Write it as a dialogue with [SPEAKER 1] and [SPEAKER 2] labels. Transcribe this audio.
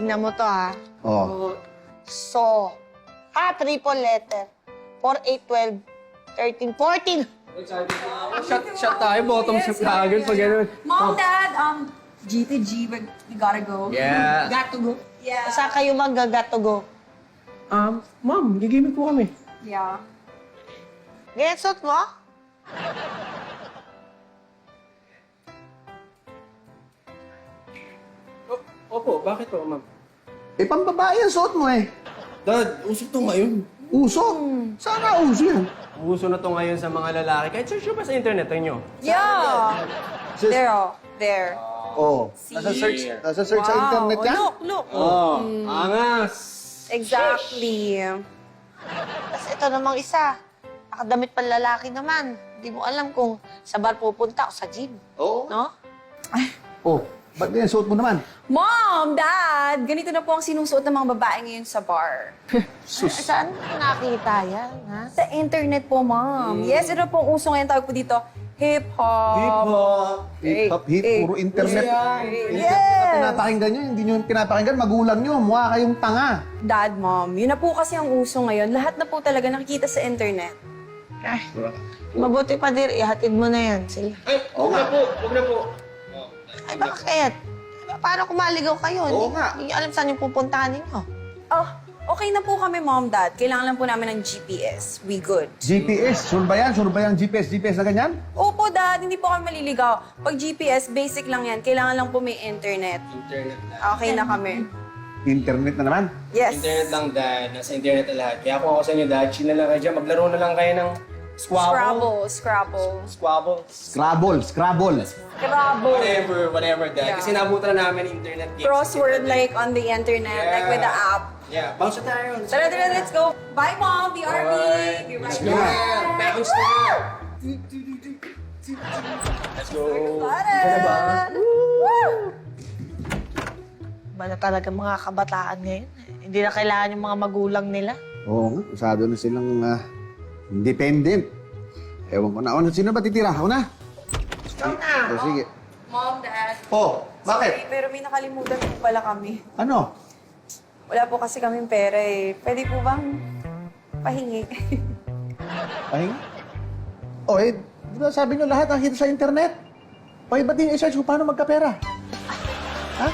[SPEAKER 1] Tingnan mo to, ha?
[SPEAKER 2] Oh.
[SPEAKER 1] So, triple letter. 4, 8, 12, 13, 14.
[SPEAKER 3] Shot tayo, bottom shot kagad pag gano'n.
[SPEAKER 4] Mom, Dad, G to G, we gotta go.
[SPEAKER 3] Yeah.
[SPEAKER 4] Got to go. Yeah.
[SPEAKER 1] Saan kayo mag-gato go?
[SPEAKER 3] Ma'am, gigimik po kami.
[SPEAKER 4] Yeah.
[SPEAKER 1] Ganyan suot mo?
[SPEAKER 3] Opo, bakit po, ma'am?
[SPEAKER 2] Eh, pambabae ang suot mo eh.
[SPEAKER 3] Dad, usok to ngayon.
[SPEAKER 2] Uso? Saan na uso yan?
[SPEAKER 3] Uso na to ngayon sa mga lalaki. Kahit search nyo pa sa internet, nyo.
[SPEAKER 4] Yeah.
[SPEAKER 2] Sis-
[SPEAKER 4] There, oh. There.
[SPEAKER 2] Oh. Nasa search sa internet yan?
[SPEAKER 4] Look.
[SPEAKER 3] Oh, angas!
[SPEAKER 4] Exactly.
[SPEAKER 1] Tapos ito namang isa. Nakadamit pa lalaki naman. Hindi mo alam kung sa bar pupunta o sa gym.
[SPEAKER 2] Oo.
[SPEAKER 1] No?
[SPEAKER 2] Oh. Ba't ganyan suot mo naman?
[SPEAKER 4] Mom, Dad, ganito na po ang sinusuot ng mga babae ngayon sa bar.
[SPEAKER 1] Saan mo nakita yan, ha?
[SPEAKER 4] Sa internet po, Mom. Yes, ito po ang uso ngayon. Tawag po dito, hip-hop.
[SPEAKER 3] Hip-hop!
[SPEAKER 2] Hip-hop, puro internet.
[SPEAKER 4] Yes!
[SPEAKER 2] Pinapakinggan nyo, hindi nyo pinapakinggan, magulang nyo, mukha kayong tanga.
[SPEAKER 4] Dad, Mom, yun na po kasi ang uso ngayon. Lahat na po talaga nakikita sa internet.
[SPEAKER 1] Ay, mabuti pa dir, ihatid mo na yan sila.
[SPEAKER 3] Ay, huwag na po, huwag na po.
[SPEAKER 1] Ay, bakit? Paano kung maligaw kayo?
[SPEAKER 2] Oo nga.
[SPEAKER 1] Hindi alam saan yung pupuntahan ninyo.
[SPEAKER 4] Oh, okay na po kami, Mom, Dad. Kailangan lang po namin ng GPS. We good.
[SPEAKER 2] GPS, sure ba yan? Sure ba yung GPS na ganyan?
[SPEAKER 4] Opo, Dad. Hindi po kami maliligaw. Pag GPS, basic lang yan. Kailangan lang po may internet.
[SPEAKER 3] Internet lang.
[SPEAKER 4] Okay na kami.
[SPEAKER 2] Internet na naman.
[SPEAKER 4] Yes.
[SPEAKER 3] Internet lang, Dad. Nasa internet na lahat. Kaya kung ako sa inyo, Dad, chill na lang kayo dyan. Maglaro na lang kayo ng
[SPEAKER 4] Scrabble.
[SPEAKER 3] Squabble.
[SPEAKER 2] Scrabble.
[SPEAKER 3] Whatever, Dad.
[SPEAKER 4] Yeah.
[SPEAKER 3] Kasi nabutan na namin internet games.
[SPEAKER 4] Crossword like on the internet, like with the app.
[SPEAKER 3] Yeah, bounce na tayo.
[SPEAKER 4] Tara, let's go. Bye, Mom. BRB. Be right
[SPEAKER 3] Let's go.
[SPEAKER 4] back.
[SPEAKER 3] Bounce na. Let's go.
[SPEAKER 4] Tara. Woo!
[SPEAKER 1] Iba na talaga mga kabataan ngayon. Hindi na kailangan yung mga magulang nila.
[SPEAKER 2] Oo nga, masyado na silang independent. Ewan ko na. Sino ba titira? Ako na? O, sige.
[SPEAKER 4] Mom, Dad.
[SPEAKER 2] Oh,
[SPEAKER 4] Sorry, pero may nakalimutan po pala kami.
[SPEAKER 2] Ano?
[SPEAKER 4] Wala po kasi kaming pera eh. Pwede po bang pahingi?
[SPEAKER 2] Pahinga? Oh, di ba sabi nyo lahat nakikita sa internet? O, ba't din i-search kung paano magkapera? Ha?